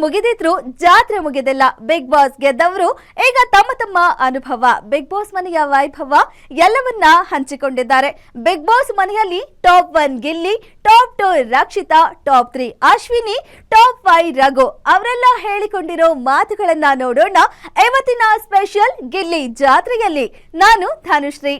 ಮುಗಿದಿದ್ರು ಜಾತ್ರೆ ಮುಗಿದಿಲ್ಲ. Big boss ಗೆದ್ದವರು ಈಗ ತಮ್ಮ ತಮ್ಮ ಅನುಭವ, ಬಿಗ್ ಬಾಸ್ ಮನೆಯ ವೈಭವ ಎಲ್ಲವನ್ನ ಹಂಚಿಕೊಂಡಿದ್ದಾರೆ. ಬಿಗ್ ಬಾಸ್ ಮನೆಯಲ್ಲಿ top 1 Gilli, top 2 Rakshita, top 3 Ashwini, top 5 Raghu ಅವರೆಲ್ಲ ಹೇಳಿಕೊಂಡಿರೋ ಮಾತುಗಳನ್ನ ನೋಡೋಣ ಇವತ್ತಿನ ಸ್ಪೆಷಲ್ ಗಿಲ್ಲಿ ಜಾತ್ರೆಯಲ್ಲಿ. ನಾನು ಧನುಶ್ರೀ.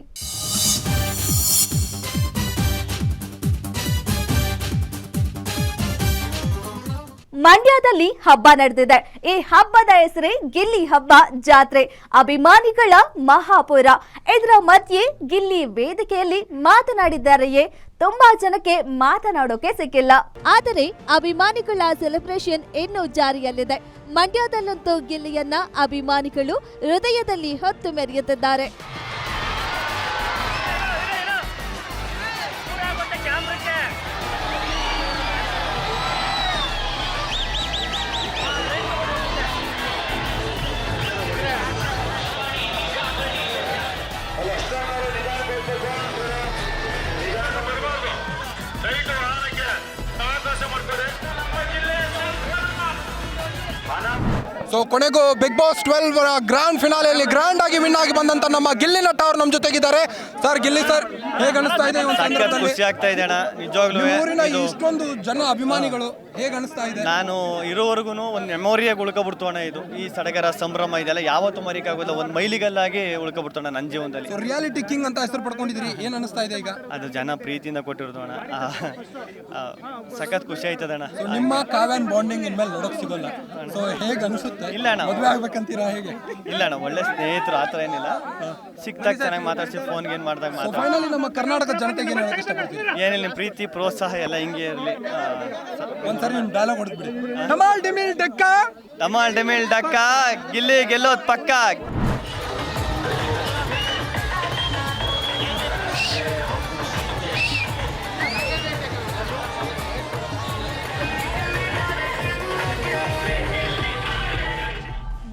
ಮಂಡ್ಯದಲ್ಲಿ ಹಬ್ಬ ನಡೆದಿದೆ. ಈ ಹಬ್ಬದ ಹೆಸರೇ ಗಿಲ್ಲಿ ಹಬ್ಬ ಜಾತ್ರೆ, ಅಭಿಮಾನಿಗಳ ಮಹಾಪುರ. ಇದರ ಮಧ್ಯೆ ಗಿಲ್ಲಿ ವೇದಿಕೆಯಲ್ಲಿ ಮಾತನಾಡಿದ್ದಾರೆಯೇ ತುಂಬಾ ಜನಕ್ಕೆ ಮಾತನಾಡೋಕೆ ಸಿಕ್ಕಿಲ್ಲ. ಆದರೆ ಅಭಿಮಾನಿಗಳ ಸೆಲೆಬ್ರೇಷನ್ ಇನ್ನೂ ಜಾರಿಯಲ್ಲಿದೆ. ಮಂಡ್ಯದಲ್ಲಂತೂ ಗಿಲ್ಲಿಯನ್ನ ಅಭಿಮಾನಿಗಳು ಹೃದಯದಲ್ಲಿ ಹೊತ್ತು ಮೆರೆಯುತ್ತಿದ್ದಾರೆ. ಸೊ ಕೊನೆಗೂ ಬಿಗ್ ಬಾಸ್ 12 ಗ್ರ್ಯಾಂಡ್ ಫಿನಾಲೆಯಲ್ಲಿ ಗ್ರ್ಯಾಂಡ್ ಆಗಿ ವಿನ್ ಆಗಿ ಬಂದಂತ ನಮ್ಮ ಗಿಲ್ಲಿ ನಟ ಅವರು ನಮ್ಮ ಜೊತೆಗಿದ್ದಾರೆ. ಸರ್ ಗಿಲ್ಲಿ ಸರ್, ಹೇಗೆ ಅನಿಸ್ತಾ ಇದೆ? ಖುಷಿ ಆಗ್ತಾ ಇದೆ ಅಣ್ಣ, ನಿಜವಾಗ್ಲೂ. ಊರಿನ ಇಷ್ಟೊಂದು ಜನ ಅಭಿಮಾನಿಗಳು ಹೇಗೆ ಅನಿಸ್ತಾ ಇದೆ? ನಾನು ಇರೋವರೆಗೂ ಒಂದು ಮೆಮೊರಿಯಾಗಿ ಉಳ್ಕೊಬಿಡ್ತು ಅಣ್ಣ. ಇದು ಈ ಸಡಗರ ಸಂಭ್ರಮ ಇದೆಲ್ಲ ಯಾವತ್ತೂ ಮರಿಕಾಗೋಲ್ಲ, ಒಂದು ಮೈಲಿಗಲ್ಲಾಗಿ ಉಳ್ಕೊಬಿಡ್ತು ಅಣ್ಣ ನನ್ನ ಜೀವನದಲ್ಲಿ. ರಿಯಾಲಿಟಿ ಕಿಂಗ್ ಅಂತ ಹೆಸರು ಪಡ್ಕೊಂಡಿದ್ರಿ, ಏನ್ ಅನಿಸ್ತಾ ಇದೆ ಈಗ? ಅದು ಜನ ಪ್ರೀತಿಯಿಂದ ಕೊಟ್ಟಿರೋದು ಅಣ್ಣ. ಸಖತ್ ಖುಷಿ ಆಯ್ತದ ಅಣ್ಣ. ನಿಮ್ಮ ಕಾವ್ಯನ್ ಬಾಂಡಿಂಗ್ ಇನ್ಮೇಲೆ ನೋಡಕ್ ಸಿಗೋಲ್ಲ. ಸೊ ಹೇಗೆ ಅನಿಸುತ್ತೆ? ಇಲ್ಲ ಅಣ್ಣ, ಮದುವೆ ಆಗ್ಬೇಕಂತೀರಾ? ಹೇಗೆ? ಇಲ್ಲ ಅಣ್ಣ, ಒಳ್ಳೆ ಸ್ನೇಹಿತರು, ಆತರ ಏನಿಲ್ಲ. ಸಿಕ್ತಾಗ ಚೆನ್ನಾಗಿ ಮಾತಾಡ್ಸಿ, ಫೋನ್ಗೆ ಏನ್ ಮಾಡಿದಾಗ ಫೈನಲಿ ನಮ್ಮ ಕರ್ನಾಟಕ ಜನತೆಗೆ ಏನು ಹೇಳಕ್ ಇಷ್ಟಪಡ್ತೀರಿ? ಏನಿಲ್ಲ, ನಿಮ್ಮ ಪ್ರೀತಿ ಪ್ರೋತ್ಸಾಹ ಎಲ್ಲ ಹಿಂಗೆ ಇರಲಿ. ಒಂದ್ಸರಿ ನಿಮ್ ಡೈಲಾಗ್ ಹೊಡೆದ್ಬಿಡಿ. ಡಮಾಲ್ ಡಿಮಿಲ್ ಡಕ್ಕ, ಡಮಾಲ್ ಡಿಮಿಲ್ ಡಕ್ಕ, ಗಿಲ್ಲಿ ಗೆಲ್ಲೋದ್ ಪಕ್ಕ.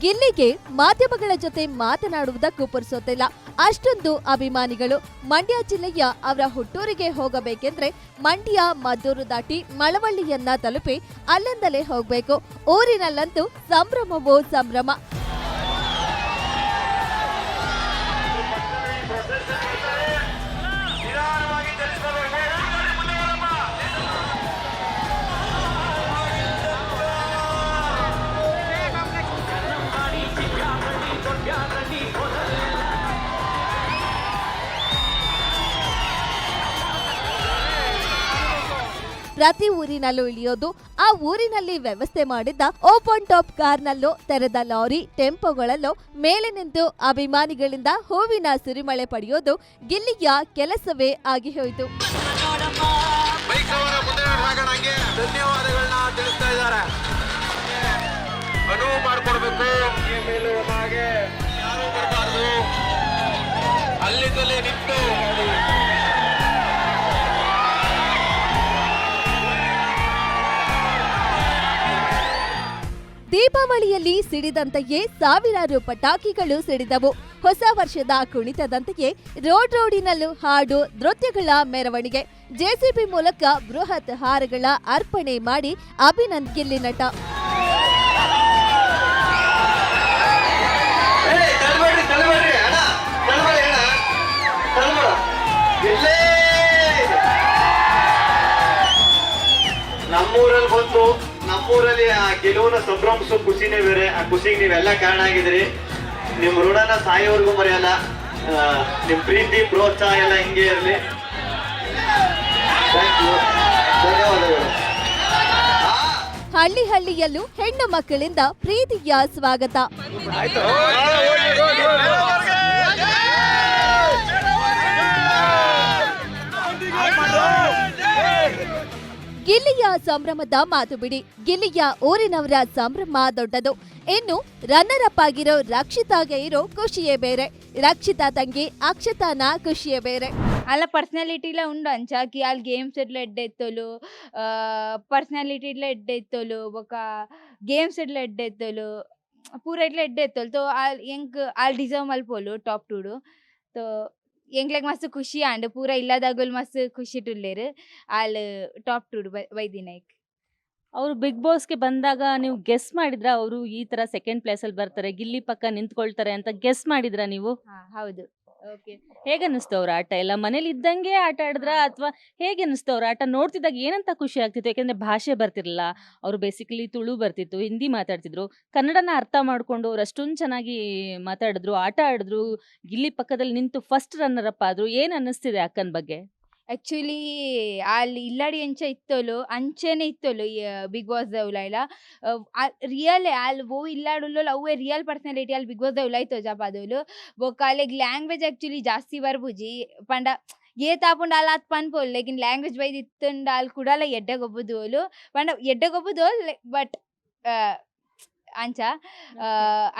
ಗಿಲ್ಲಿಗೆ ಮಾಧ್ಯಮಗಳ ಜೊತೆ ಮಾತನಾಡುವುದಕ್ಕೂ ಪುರ್ಸೊತ್ತಿಲ್ಲ. ಅಷ್ಟೊಂದು ಅಭಿಮಾನಿಗಳು. ಮಂಡ್ಯ ಜಿಲ್ಲೆಯ ಅವರ ಹುಟ್ಟೂರಿಗೆ ಹೋಗಬೇಕೆಂದ್ರೆ ಮಂಡ್ಯ ಮದ್ದೂರು ದಾಟಿ ಮಳವಳ್ಳಿಯನ್ನ ತಲುಪಿ ಅಲ್ಲಿಂದಲೇ ಹೋಗ್ಬೇಕು. ಊರಿನಲ್ಲಂತೂ ಸಂಭ್ರಮವೋ ಸಂಭ್ರಮ. ಪ್ರತಿ ಊರಿನಲ್ಲೂ ಇಳಿಯೋದು, ಆ ಊರಿನಲ್ಲಿ ವ್ಯವಸ್ಥೆ ಮಾಡಿದ್ದ ಓಪನ್ ಟಾಪ್ ಕಾರ್ನಲ್ಲೋ ತೆರೆದ ಲಾರಿ ಟೆಂಪೋಗಳಲ್ಲೋ ಮೇಲೆ ನಿಂತು ಅಭಿಮಾನಿಗಳಿಂದ ಹೂವಿನ ಸುರಿಮಳೆ ಪಡೆಯೋದು ಗಿಲ್ಲಿಯ ಕೆಲಸವೇ ಆಗಿ ಹೋಯಿತು. ಧನ್ಯವಾದಗಳನ್ನ ತಿಳಿಸ್ತಾ ಇದ್ದಾರೆ. ಅನುವು ಮಾಡಿಕೊಡ್ಬೇಕು, ಯಾರು ಬರಬಾರ್ದು, ಅಲ್ಲಿಂದಲೇ ನಿಂತು ದೀಪಾವಳಿಯಲ್ಲಿ ಸಿಡಿದಂತೆಯೇ ಸಾವಿರಾರು ಪಟಾಕಿಗಳು ಸಿಡಿದವು. ಹೊಸ ವರ್ಷದ ಕುಣಿತದಂತೆಯೇ ರೋಡಿನಲ್ಲೂ ಹಾಡು ನೃತ್ಯಗಳ ಮೆರವಣಿಗೆ. ಜೆಸಿಬಿ ಮೂಲಕ ಬೃಹತ್ ಹಾರಗಳ ಅರ್ಪಣೆ ಮಾಡಿ ಅಭಿನಂದ್ ಗಿಲ್ಲಿ ನಟ. ನಮ್ಮೂರಲ್ಲಿ ಬಂದು ನಮ್ಮೂರಲ್ಲಿ ಆ ಗೆಲುವನ್ನ ಸಂಭ್ರಮಿಸೋ ಖುಷಿನೇ ಬೇರೆ. ಆ ಖುಷಿಗೆ ನೀವೆಲ್ಲ ಕಾರಣ ಆಗಿದ್ರಿ. ನಿಮ್ ಋಣನ ಸಾಯೋವರೆಗೂ ಮರೆಯಲ್ಲ. ನಿಮ್ ಪ್ರೀತಿ ಪ್ರೋತ್ಸಾಹ ಎಲ್ಲ ಹಿಂಗೆ ಇರಲಿ. ಧನ್ಯವಾದಗಳು. ಹಳ್ಳಿ ಹಳ್ಳಿಯಲ್ಲೂ ಹೆಣ್ಣು ಮಕ್ಕಳಿಂದ ಪ್ರೀತಿಯ ಸ್ವಾಗತ. ಗಿಲ್ಲಿಯ ಸಂಭ್ರಮದ ಮಾತು ಬಿಡಿ, ಗಿಲ್ಲಿಯ ಊರಿನವರ ಸಂಭ್ರಮ ದೊಡ್ಡದು. ಇನ್ನು ರನ್ನರ್ ಅಪ್ ಆಗಿರೋ ರಕ್ಷಿತಾಗೆ ಇರೋ ಖುಷಿಯೇ ಬೇರೆ. రక్షిత తంగి అక్షతాన ఖుషియే ಬೇರೆ. అలా పర్సనాలిటీలో ఉండు అంచాకి వాళ్ళు గేమ్స్ ఎట్లా ఎడ్డెత్తోలు పర్సనాలిటీలో ఎడ్డెత్తోలు ఒక గేమ్స్ ఎట్లా ఎడ్డెత్తోలు पूरा इतले एड्डेतोल तो आल डिजर्व मल्पोलु टॉप 2 तो ಎಂಗ್ಲೆಗ್ ಮಸ್ತ್ ಖುಷಿ ಆಂಡ್ ಪೂರ ಇಲ್ಲದಾಗೋಲ್ ಮಸ್ತ್ ಖುಷಿ ಟುಲ್ಲೇರು ಆಲ್ ಟಾಪ್ 2 ಬೈದಿನೈಕ್ ಅವರು ಬಿಗ್ ಬಾಸ್ಗೆ ಬಂದಾಗ ನೀವು ಗೆಸ್ ಮಾಡಿದ್ರಾ ಅವರು ಈ ತರ ಸೆಕೆಂಡ್ ಪ್ಲೇಸ್ ಅಲ್ಲಿ ಬರ್ತಾರೆ, ಗಿಲ್ಲಿ ಪಕ್ಕ ನಿಂತ್ಕೊಳ್ತಾರೆ ಅಂತ ಗೆಸ್ ಮಾಡಿದ್ರಾ ನೀವು? ಹೌದು. ಓಕೆ. ಹೇಗನ್ನಿಸ್ತು ಅವ್ರ ಆಟ ಎಲ್ಲ? ಮನೇಲಿ ಇದ್ದಂಗೆ ಆಟ ಆಡಿದ್ರಾ ಅಥವಾ ಹೇಗೆ ಅನ್ನಿಸ್ತು ಅವ್ರ ಆಟ ನೋಡ್ತಿದ್ದಾಗ? ಏನಂತ ಖುಷಿ ಆಗ್ತಿತ್ತು? ಯಾಕಂದ್ರೆ ಭಾಷೆ ಬರ್ತಿರ್ಲಿಲ್ಲ, ಅವರು ಬೇಸಿಕಲಿ ತುಳು ಬರ್ತಿತ್ತು, ಹಿಂದಿ ಮಾತಾಡ್ತಿದ್ರು, ಕನ್ನಡನ ಅರ್ಥ ಮಾಡ್ಕೊಂಡು ಅವ್ರು ಅಷ್ಟೊಂದು ಚೆನ್ನಾಗಿ ಮಾತಾಡಿದ್ರು, ಆಟ ಆಡಿದ್ರು, ಗಿಲ್ಲಿ ಪಕ್ಕದಲ್ಲಿ ನಿಂತು ಫಸ್ಟ್ ರನ್ನರ್ ಅಪ್ ಆದ್ರು. ಏನ್ ಅನ್ನಿಸ್ತಿದೆ ಅಕ್ಕನ ಬಗ್ಗೆ? ಆ್ಯಕ್ಚುಲಿ ಅಲ್ಲಿ ಇಲ್ಲಾಡಿ ಅಂಚೆ ಅಂಚೆನೆ ಇತ್ತೋಲು ಈ ಬಿಗ್ ಬಾಸ್ ದೌಲಾಯ್ಲ ರಿಯಲ್ ಅಲ್ಲಿ ಓ ಇಲ್ಲಾಡುಲ್ಲೋ ಅವೇ ರಿಯಲ್ ಪರ್ಸನಾಲಿಟಿ ಅಲ್ಲಿ ಬಿಗ್ ಬಾಸ್ ದೌಲಾಯ್ತು ಜಪಾದೋಲು ಬೊಕ್ಕ ಲ್ಯಾಂಗ್ವೇಜ್ ಆ್ಯಕ್ಚುಲಿ ಜಾಸ್ತಿ ಬರ್ಬುಜಿ ಪಂಡ ఏ తాపుండ అలా పనిపోలు లేకిన్ లాంగ్వేజ్ వైజ్ ఇత్తుండ వాళ్ళు కూడా ఎడ్డగొబ్బుదోలు పండ ఎడ్డగొబ్బుదోలు బట్ ಅಂಚ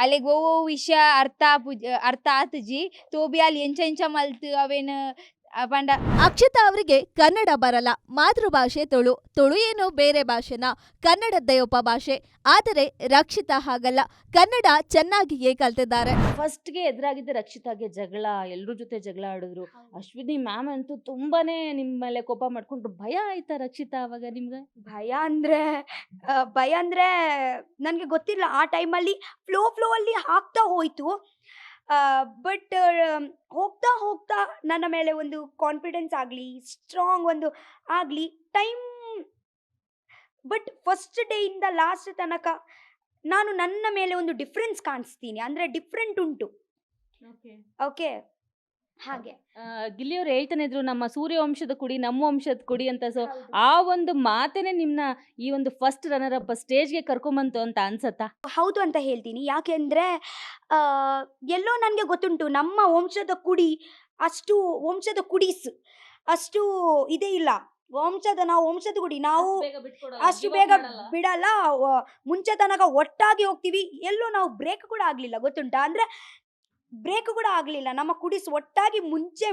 ಅಲ್ಲಿಗೆ ಓ ವಿಷಯ ಅರ್ಥ ಆತುಜಿ ತೋಬಿ ಅಲ್ಲಿ ಎಂಚ ಮಲ್ತು ಅವೇನು ಪಂಡ ಅಕ್ಷತಾ ಅವರಿಗೆ ಕನ್ನಡ ಬರಲ್ಲ, ಮಾತೃಭಾಷೆ ತುಳು, ತುಳು ಏನು ಬೇರೆ ಭಾಷೆನಾ, ಕನ್ನಡದ್ದೇ ಉಪಭಾಷೆ. ಆದರೆ ರಕ್ಷಿತಾ ಹಾಗಲ್ಲ, ಕನ್ನಡ ಚೆನ್ನಾಗಿಯೇ ಕಲ್ತಿದ್ದಾರೆ. ಫಸ್ಟ್ಗೆ ಎದುರಾಗಿದ್ದ ರಕ್ಷಿತಾಗೆ ಜಗಳ, ಎಲ್ರ ಜೊತೆ ಜಗಳ ಆಡಿದ್ರು. ಅಶ್ವಿನಿ ಮ್ಯಾಮ್ ಅಂತೂ ತುಂಬಾನೇ ನಿಮ್ಮ ಮೇಲೆ ಕೋಪ ಮಾಡ್ಕೊಂಡ್ರು. ಭಯ ಆಯ್ತಾ ರಕ್ಷಿತಾ ಅವಾಗ ನಿಮ್ಗೆ? ಭಯ ಅಂದ್ರೆ ನನಗೆ ಗೊತ್ತಿಲ್ಲ, ಆ ಟೈಮಲ್ಲಿ ಫ್ಲೋ ಅಲ್ಲಿ ಆಗ್ತಾ ಹೋಯ್ತು. ಬಟ್ ಹೋಗ್ತಾ ಹೋಗ್ತಾ ನನ್ನ ಮೇಲೆ ಒಂದು ಕಾನ್ಫಿಡೆನ್ಸ್ ಆಗಲಿ, ಸ್ಟ್ರಾಂಗ್ ಒಂದು ಆಗಲಿ ಟೈಮ್. ಬಟ್ ಫಸ್ಟ್ ಡೇ ಇಂದ ಲಾಸ್ಟ್ ತನಕ ನಾನು ನನ್ನ ಮೇಲೆ ಒಂದು ಡಿಫ್ರೆನ್ಸ್ ಕಾಣಿಸ್ತೀನಿ, ಅಂದರೆ ಡಿಫ್ರೆಂಟ್ ಉಂಟು. ಓಕೆ, ಹಾಗೆ ಗಿಲ್ಲಿಯವ್ರು ಹೇಳ್ತಾನೆ ಇದ್ರು, ನಮ್ಮ ಸೂರ್ಯವಂಶದ ಕುಡಿ, ನಮ್ಮ ವಂಶದ ಕುಡಿ ಅಂತ. ಸೊ ಆ ಒಂದು ಮಾತೇನೆ ನಿಮ್ನ ಈ ಒಂದು ಫಸ್ಟ್ ರನ್ನರ್ ಅಪ್ ಸ್ಟೇಜ್ಗೆ ಕರ್ಕೊಂಬಂತು ಅಂತ ಅನ್ಸತ್ತಾ? ಹೌದು ಅಂತ ಹೇಳ್ತೀನಿ. ಯಾಕೆಂದರೆ ಎಲ್ಲೋ ನನಗೆ ಗೊತ್ತುಂಟು, ನಮ್ಮ ವಂಶದ ಕುಡಿ ಅಷ್ಟು, ವಂಶದ ಕುಡೀಸ್ ಅಷ್ಟು ಇದೇ ಇಲ್ಲ. ನಾವು ವಂಶದ ಕುಡಿ, ನಾವು ಅಷ್ಟು ಬೇಗ ಬಿಡಲ್ಲ. ಮುಂಚೆ ತನಕ ಒಟ್ಟಾಗಿ ಹೋಗ್ತೀವಿ. ಎಲ್ಲೋ ನಾವು ಬ್ರೇಕ್ ಕೂಡ ಆಗಲಿಲ್ಲ, ಗೊತ್ತುಂಟಾ? ಅಂದರೆ ಬ್ರೇಕ್ ಕೂಡ ಆಗಲಿಲ್ಲ. ನಮ್ಮ ಕುಡಿಸ್ ಒಟ್ಟಾಗಿ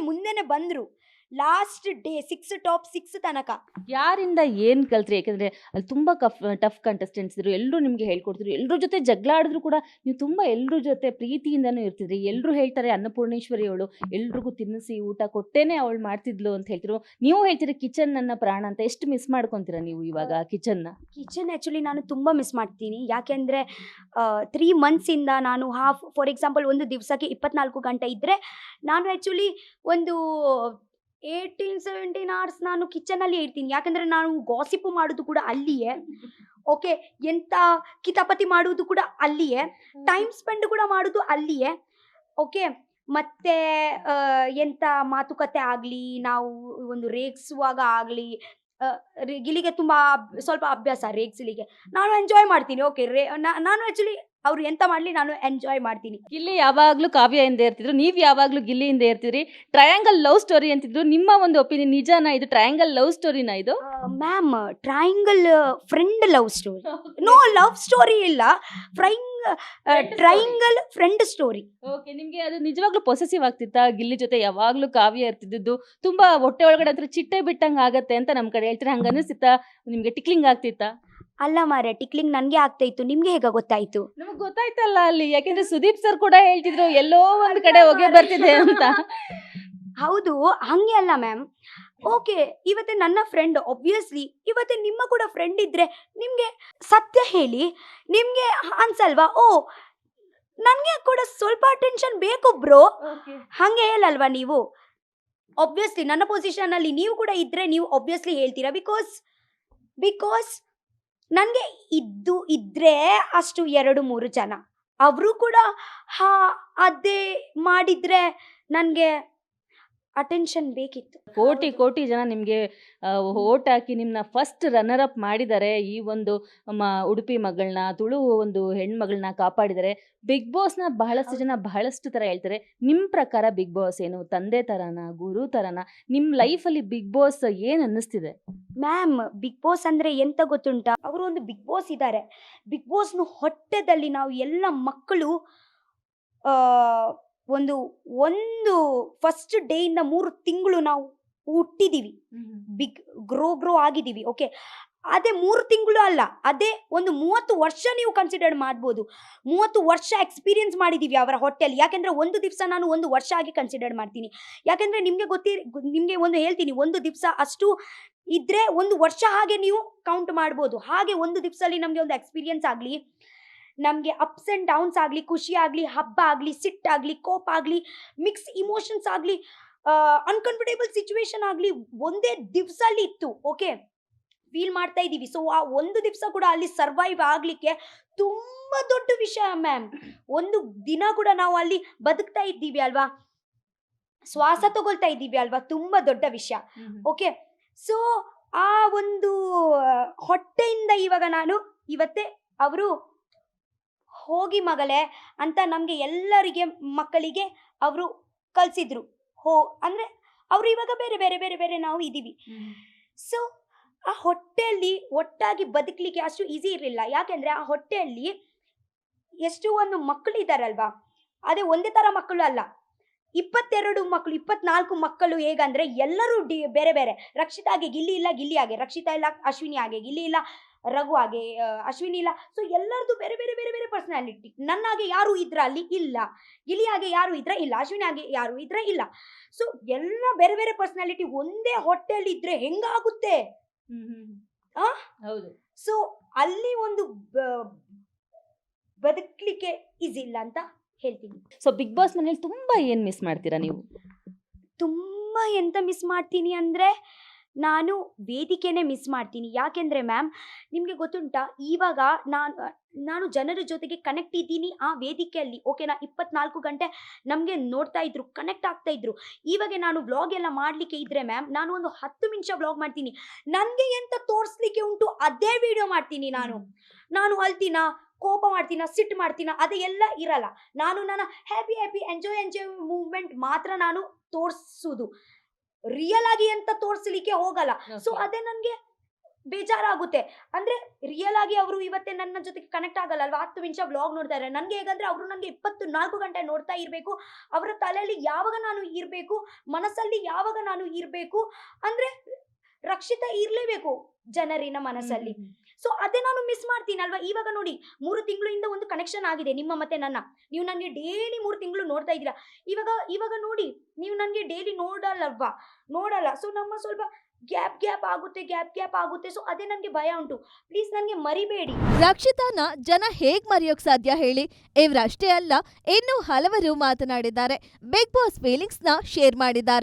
ಮುಂದೆನೆ ಬಂದರು ಲಾಸ್ಟ್ ಡೇ ಟಾಪ್ 6 ತನಕ. ಯಾರಿಂದ ಏನ್ ಕಲ್ತ್ರಿ? ಯಾಕಂದ್ರೆ ಅಲ್ಲಿ ತುಂಬಾ ಟಫ್ ಕಂಟೆಸ್ಟೆಂಟ್ಸ್ ಇದ್ರು, ಎಲ್ಲರೂ ನಿಮ್ಗೆ ಹೇಳ್ಕೊಡ್ತಿದ್ರು, ಎಲ್ಲರ ಜೊತೆ ಜಗಳ ಆಡಿದ್ರು ಕೂಡ ನೀವು ತುಂಬಾ ಎಲ್ಲರ ಜೊತೆ ಪ್ರೀತಿಯಿಂದನೂ ಇರ್ತಿದ್ರಿ. ಎಲ್ಲರೂ ಹೇಳ್ತಾರೆ ಅನ್ನಪೂರ್ಣೇಶ್ವರಿ ಅವಳು ಎಲ್ರಿಗೂ ತಿನ್ನಿಸಿ ಊಟ ಕೊಟ್ಟೇನೆ ಅವಳು ಮಾಡ್ತಿದ್ಲು ಅಂತ ಹೇಳ್ತಿದ್ರು. ನೀವು ಹೇಳ್ತೀರಿ ಕಿಚನ್ ನನ್ನ ಪ್ರಾಣ ಅಂತ. ಎಷ್ಟು ಮಿಸ್ ಮಾಡ್ಕೊಂತೀರಾ ನೀವು ಇವಾಗ ಕಿಚನ್ ಆ್ಯಕ್ಚುಲಿ ನಾನು ತುಂಬ ಮಿಸ್ ಮಾಡ್ತೀನಿ. ಯಾಕೆಂದರೆ 3 ಮಂತ್ಸಿಂದ ನಾನು ಫಾರ್ ಎಕ್ಸಾಂಪಲ್ ಒಂದು ದಿವಸಕ್ಕೆ 24 ಗಂಟೆ ಇದ್ದರೆ ನಾನು ಆ್ಯಕ್ಚುಲಿ ಒಂದು 18-17 ಅವರ್ಸ್ ನಾನು ಕಿಚನಲ್ಲಿ ಇರ್ತೀನಿ. ಯಾಕಂದರೆ ನಾನು ಗಾಸಿಪು ಮಾಡೋದು ಕೂಡ ಅಲ್ಲಿಯೇ, ಓಕೆ, ಎಂಥ ಕಿತಾಪತಿ ಮಾಡುವುದು ಕೂಡ ಅಲ್ಲಿಯೇ, ಟೈಮ್ ಸ್ಪೆಂಡ್ ಕೂಡ ಮಾಡೋದು ಅಲ್ಲಿಯೇ, ಓಕೆ. ಮತ್ತು ಎಂಥ ಮಾತುಕತೆ ಆಗಲಿ, ನಾವು ಒಂದು ರೇಗಿಸುವಾಗ ಆಗಲಿ, ಗಿಲಿಗೆ ತುಂಬ ಸ್ವಲ್ಪ ಅಭ್ಯಾಸ ರೇಗಿಸಲಿಕ್ಕೆ. ನಾನು ಎಂಜಾಯ್ ಮಾಡ್ತೀನಿ. ಓಕೆ, ನಾನು ಆ್ಯಕ್ಚುಲಿ ಅವ್ರು ಎಂತ ಮಾಡಲಿ ನಾನು ಎಂಜಾಯ್ ಮಾಡ್ತೀನಿ. ಗಿಲ್ಲಿ ಯಾವಾಗ್ಲೂ ಕಾವ್ಯದಿಂದ ಇರ್ತಿದ್ರು, ನೀವ್ ಯಾವಾಗ್ಲೂ ಗಿಲ್ಲಿಯಿಂದ ಇರ್ತಿದ್ರಿ. ಟ್ರಯಾಂಗಲ್ ಲವ್ ಸ್ಟೋರಿ ಅಂತಿದ್ರು. ನಿಮ್ಮ ಒಂದು ಒಪಿನಿಯನ್, ನಿಜಾನ ಇದು? ಟ್ರಯಾಂಗಲ್ ಲವ್ ಸ್ಟೋರಿನಾ ಇದು? Ma'am, triangle friend love story, no love story ಇಲ್ಲ, ಟ್ರಯಾಂಗಲ್ ಫ್ರೆಂಡ್ ಸ್ಟೋರಿ. ಓಕೆ, ನಿಮ್ಗೆ ಅದು ನಿಜವಾಗ್ಲೂ ಪೊಸೆಸಿವ್ ಆಗ್ತಿತ್ತಾ? ಗಿಲ್ಲಿ ಜೊತೆ ಯಾವಾಗ್ಲೂ ಕಾವ್ಯ ಇರ್ತಿದ್ದು ತುಂಬಾ ಹೊಟ್ಟೆ ಒಳಗಡೆ ಹತ್ರ ಚಿಟ್ಟೆ ಬಿಟ್ಟಂಗ ಆಗತ್ತೆ ಅಂತ ನಮ್ ಕಡೆ ಹೇಳ್ತಾರೆ. ಹಂಗ ಅನಿಸ್ತಿತ್ತಾ ನಿಮ್ಗೆ? ಟಿಕ್ಲಿಂಗ್ ಆಗ್ತಿತ್ತಾ? ಅಲ್ಲ ಮಾರ್ರೆ, ಟಿಕ್ಲಿಂಗ್ ನನಗೆ ಆಗ್ತಾ ಇತ್ತು, ನಿಮ್ಗೆ ಹೇಗೆ ಗೊತ್ತಾಯ್ತು? ನಮಗ್ ಗೊತ್ತಾಯ್ತಲ್ಲ ಅಲ್ಲಿ, ಯಾಕೆಂದ್ರೆ ಸುದೀಪ್ ಸರ್ ಕೂಡ ಹೇಳ್ತಿದ್ರು ಎಲ್ಲೋ ಒಂದ್ ಕಡೆ ಹೊಗೆ ಬರ್ತಿದೆ ಅಂತ. ಹೌದು, ಹಂಗೆ ಅಲ್ಲ ಮ್ಯಾಮ್. ಓಕೆ, ಇವತ್ತೆ ನನ್ನ ಫ್ರೆಂಡ್, ಒಬ್ವಿಯಸ್ಲಿ ಇವತ್ತೆ ನಿಮ್ಮ ಕೂಡ ಫ್ರೆಂಡ್ ಇದ್ರೆ ನಿಮ್ಗೆ ಸತ್ಯ ಹೇಳಿ ನಿಮ್ಗೆ ಅನ್ಸಲ್ವಾ? ಓ, ನನಗೆ ಕೂಡ ಸ್ವಲ್ಪ ಅಟೆನ್ಷನ್ ಬೇಕು ಬ್ರೋ, ಹಂಗೆ ಹೇಳಲ್ವಾ ನೀವು? ಒಬ್ವಿಯಸ್ಲಿ ನನ್ನ ಪೊಸಿಷನ್ ಅಲ್ಲಿ ನೀವು ಕೂಡ ಇದ್ರೆ ನೀವು ಒಬ್ವಿಯಸ್ಲಿ ಹೇಳ್ತೀರಾ. ಬಿಕಾಸ್ ನನಗೆ ಇದ್ರೆ ಅಷ್ಟು 2-3 ಜನ ಅವರು ಕೂಡ ಅದೇ ಮಾಡಿದ್ರೆ ನನಗೆ ಅಟೆನ್ಷನ್ ಬೇಕಿತ್ತು. ಕೋಟಿ ಜನ ನಿಮಗೆ ಓಟ್ ಹಾಕಿ ನಿಮ್ಮನ್ನ ಫಸ್ಟ್ ರನ್ನರ್ ಅಪ್ ಮಾಡಿದ್ದಾರೆ. ಈ ಒಂದು ಉಡುಪಿ ಮಗಳನ್ನ, ತುಳು ಒಂದು ಹೆಣ್ಮಗಳನ್ನ ಕಾಪಾಡಿದ್ದಾರೆ. ಬಿಗ್ ಬಾಸ್ನ ಬಹಳಷ್ಟು ಜನ ಬಹಳಷ್ಟು ಥರ ಹೇಳ್ತಾರೆ. ನಿಮ್ಮ ಪ್ರಕಾರ ಬಿಗ್ ಬಾಸ್ ಏನು? ತಂದೆ ಥರನ, ಗುರು ಥರನ? ನಿಮ್ಮ ಲೈಫಲ್ಲಿ ಬಿಗ್ ಬಾಸ್ ಏನು ಅನ್ನಿಸ್ತಿದೆ? ಮ್ಯಾಮ್, ಬಿಗ್ ಬಾಸ್ ಅಂದರೆ ಎಂತ ಗೊತ್ತುಂಟಾ? ಅವರು ಒಂದು ಬಿಗ್ ಬಾಸ್ ಇದ್ದಾರೆ. ಬಿಗ್ ಬಾಸ್ನ ಹೊಟ್ಟೆದಲ್ಲಿ ನಾವು ಎಲ್ಲ ಮಕ್ಕಳು ಒಂದು ಫಸ್ಟ್ ಡೇ ಇಂದ 3 ತಿಂಗಳು ನಾವು ಹುಟ್ಟಿದೀವಿ, ಗ್ರೋ ಆಗಿದ್ದೀವಿ. ಓಕೆ, ಅದೇ 3 ತಿಂಗಳು ಅಲ್ಲ, ಅದೇ ಒಂದು 30 ವರ್ಷ ನೀವು ಕನ್ಸಿಡರ್ ಮಾಡ್ಬೋದು. 30 ವರ್ಷ ಎಕ್ಸ್ಪೀರಿಯನ್ಸ್ ಮಾಡಿದ್ದೀವಿ ಅವರ ಹೊಟ್ಟೆಯಲ್ಲಿ. ಯಾಕೆಂದರೆ ಒಂದು ದಿವಸ ನಾನು 1 ವರ್ಷ ಆಗಿ ಕನ್ಸಿಡರ್ ಮಾಡ್ತೀನಿ. ಯಾಕೆಂದರೆ ನಿಮಗೆ ಒಂದು ಹೇಳ್ತೀನಿ, ಒಂದು ದಿವಸ ಅಷ್ಟು ಇದ್ದರೆ 1 ವರ್ಷ ಹಾಗೆ ನೀವು ಕೌಂಟ್ ಮಾಡ್ಬೋದು. ಹಾಗೆ ಒಂದು ದಿವಸದಲ್ಲಿ ನಮಗೆ ಒಂದು ಎಕ್ಸ್ಪೀರಿಯನ್ಸ್ ಆಗಲಿ, ನಮಗೆ ಅಪ್ಸ್ ಆ್ಯಂಡ್ ಡೌನ್ಸ್ ಆಗಲಿ, ಖುಷಿ ಆಗಲಿ, ಹಬ್ಬ ಆಗಲಿ, ಸಿಟ್ಟಾಗಲಿ, ಕೋಪ ಆಗಲಿ, ಮಿಕ್ಸ್ ಇಮೋಷನ್ಸ್ ಆಗಲಿ, ಅನ್ಕಂಫರ್ಟೇಬಲ್ ಸಿಚುವೇಶನ್ ಆಗಲಿ ಒಂದೇ ದಿವಸಲ್ಲಿ ಇತ್ತು. ಓಕೆ, ಫೀಲ್ ಮಾಡ್ತಾ ಇದ್ದೀವಿ. ಸೊ ಆ ಒಂದು ದಿವಸ ಕೂಡ ಅಲ್ಲಿ ಸರ್ವೈವ್ ಆಗಲಿಕ್ಕೆ ತುಂಬ ದೊಡ್ಡ ವಿಷಯ ಮ್ಯಾಮ್. ಒಂದು ದಿನ ಕೂಡ ನಾವು ಅಲ್ಲಿ ಬದುಕ್ತಾ ಇದ್ದೀವಿ ಅಲ್ವಾ, ಶ್ವಾಸ ತಗೊಳ್ತಾ ಇದ್ದೀವಿ ಅಲ್ವಾ, ತುಂಬ ದೊಡ್ಡ ವಿಷಯ. ಓಕೆ, ಸೊ ಆ ಒಂದು ಹೊಟ್ಟೆಯಿಂದ ಇವಾಗ ನಾನು ಇವತ್ತೇ ಅವರು ಹೋಗಿ ಮಗಳೇ ಅಂತ ನಮಗೆ ಎಲ್ಲರಿಗೆ ಮಕ್ಕಳಿಗೆ ಅವರು ಕಲಿಸಿದ್ರು. ಅಂದರೆ ಅವರು ಇವಾಗ ಬೇರೆ ಬೇರೆ ಬೇರೆ ಬೇರೆ ನಾವು ಇದ್ದೀವಿ. ಸೊ ಆ ಹೊಟ್ಟೆಯಲ್ಲಿ ಒಟ್ಟಾಗಿ ಬದುಕಲಿಕ್ಕೆ ಅಷ್ಟು ಈಸಿ ಇರಲಿಲ್ಲ. ಯಾಕೆಂದರೆ ಆ ಹೊಟ್ಟೆಯಲ್ಲಿ ಎಷ್ಟು ಒಂದು ಮಕ್ಕಳು ಇದ್ದಾರಲ್ವಾ, ಅದೇ ಒಂದೇ ಥರ ಮಕ್ಕಳು ಅಲ್ಲ, 22 ಮಕ್ಕಳು, 24 ಮಕ್ಕಳು. ಹೇಗಂದರೆ ಎಲ್ಲರೂ ಬೇರೆ ಬೇರೆ. ರಕ್ಷಿತಾ ಹಾಗೆ ಗಿಲ್ಲಿ ಇಲ್ಲ, ಗಿಲ್ಲಿ ಹಾಗೆ ರಕ್ಷಿತಾ ಇಲ್ಲ, ಅಶ್ವಿನಿ ಹಾಗೆ ಗಿಲ್ಲಿ ಇಲ್ಲ, ರಘು ಹಾಗೆ ಅಶ್ವಿನಿ ಇಲ್ಲ. ಸೊ ಎಲ್ಲರದು ಬೇರೆ ಬೇರೆ ಬೇರೆ ಬೇರೆ ಪರ್ಸನಾಲಿಟಿ. ನನ್ನ ಹಾಗೆ ಯಾರು ಇದ್ರ ಅಲ್ಲಿ ಇಲ್ಲ, ಗಿಲಿ ಹಾಗೆ ಯಾರು ಇದ್ರೆ ಇಲ್ಲ, ಅಶ್ವಿನಿ ಹಾಗೆ ಯಾರು ಇದ್ರೆ ಇಲ್ಲ. ಸೊ ಎಲ್ಲ ಬೇರೆ ಬೇರೆ ಪರ್ಸನಾಲಿಟಿ ಒಂದೇ ಹೊಟ್ಟೆಯಲ್ಲಿ ಇದ್ರೆ ಹೆಂಗಾಗುತ್ತೆ? ಹೌದು. ಸೊ ಅಲ್ಲಿ ಒಂದು ಬದುಕಲಿಕ್ಕೆ ಈಸಿ ಇಲ್ಲ ಅಂತ ಹೇಳ್ತೀನಿ. ಸೊ ಬಿಗ್ ಬಾಸ್ ಮನೇಲಿ ತುಂಬಾ ಏನ್ ಮಿಸ್ ಮಾಡ್ತೀರಾ ನೀವು? ತುಂಬ ಎಂತ ಮಿಸ್ ಮಾಡ್ತೀನಿ ಅಂದರೆ ನಾನು ವೇದಿಕೆನೇ ಮಿಸ್ ಮಾಡ್ತೀನಿ. ಯಾಕೆಂದರೆ ಮ್ಯಾಮ್ ನಿಮಗೆ ಗೊತ್ತುಂಟಾ, ಇವಾಗ ನಾನು ಜನರ ಜೊತೆಗೆ ಕನೆಕ್ಟ್ ಇದ್ದೀನಿ ಆ ವೇದಿಕೆಯಲ್ಲಿ. ಓಕೆನಾ, 24 ಗಂಟೆ ನಮಗೆ ನೋಡ್ತಾ ಇದ್ರು, ಕನೆಕ್ಟ್ ಆಗ್ತಾ ಇದ್ರು. ಇವಾಗ ನಾನು ವ್ಲಾಗ್ ಎಲ್ಲ ಮಾಡಲಿಕ್ಕೆ ಇದ್ದರೆ ಮ್ಯಾಮ್, ನಾನು ಒಂದು 10 ನಿಮಿಷ ವ್ಲಾಗ್ ಮಾಡ್ತೀನಿ, ನನಗೆ ಎಂತ ತೋರಿಸ್ಲಿಕ್ಕೆ ಉಂಟು ಅದೇ ವಿಡಿಯೋ ಮಾಡ್ತೀನಿ. ನಾನು ಅಳ್ತೀನ, ಕೋಪ ಮಾಡ್ತೀನ, ಸಿಟ್ಟು ಮಾಡ್ತೀನ, ಅದೇ ಎಲ್ಲ ಇರಲ್ಲ. ನನ್ನ ಹ್ಯಾಪಿ ಎಂಜಾಯ್ ಮೂವ್ಮೆಂಟ್ ಮಾತ್ರ ನಾನು ತೋರಿಸೋದು, ರಿಯಲ್ ಆಗಿ ಅಂತ ತೋರಿಸಲಿಕ್ಕೆ ಹೋಗಲ್ಲ. ಸೊ ಅದೇ ನನಗೆ ಬೇಜಾರಾಗುತ್ತೆ. ಅಂದರೆ ರಿಯಲ್ ಆಗಿ ಅವರು ಇವತ್ತೇ ನನ್ನ ಜೊತೆಗೆ ಕನೆಕ್ಟ್ ಆಗಲ್ಲ ಅಲ್ವಾ, 10 ನಿಮಿಷ ವ್ಲಾಗ್ ನೋಡ್ತಾ ಇದ್ದಾರೆ. ನನಗೆ ಹೇಗಂದರೆ ಅವರು ನನಗೆ 24 ಗಂಟೆ ನೋಡ್ತಾ ಇರಬೇಕು. ಅವರ ತಲೆಯಲ್ಲಿ ಯಾವಾಗ ನಾನು ಇರಬೇಕು, ಮನಸ್ಸಲ್ಲಿ ಯಾವಾಗ ನಾನು ಇರಬೇಕು, ಅಂದರೆ ರಕ್ಷಿತಾ ಇರಲೇಬೇಕು ಜನರಿನ ಮನಸ್ಸಲ್ಲಿ. ಸೊ ಅದೇ ನಾನು ಮಿಸ್ ಮಾಡ್ತೀನಿ ಅಲ್ವಾ. ಇವಾಗ ನೋಡಿ, 3 ತಿಂಗಳಿಂದ ಒಂದು ಕನೆಕ್ಷನ್ ಆಗಿದೆ ನಿಮ್ಮ ಮತ್ತೆ ನನ್ನ. ನೀವು ನನಗೆ ಡೈಲಿ 3 ತಿಂಗಳು ನೋಡ್ತಾ ಇದ್ದೀರಾ. ಇವಾಗ ನೋಡಿ, ನೀವು ನನಗೆ ಡೈಲಿ ನೋಡಲ್ಲ. ಸೊ ನಮ್ಮ ಸ್ವಲ್ಪ ಗ್ಯಾಪ್ ಆಗುತ್ತೆ. ಸೊ ಅದೇ ನನಗೆ ಭಯ ಉಂಟು. ಪ್ಲೀಸ್ ನನಗೆ ಮರಿಬೇಡಿ. ರಕ್ಷಿತಾನ ಜನ ಹೇಗ್ ಮರೆಯೋಕ್ ಸಾಧ್ಯ ಹೇಳಿ? ಇವ್ರಷ್ಟೇ ಅಲ್ಲ, ಇನ್ನೂ ಹಲವರು ಮಾತನಾಡಿದ್ದಾರೆ, ಬಿಗ್ ಬಾಸ್ ಫೀಲಿಂಗ್ಸ್ ನ ಶೇರ್ ಮಾಡಿದ್ದಾರೆ.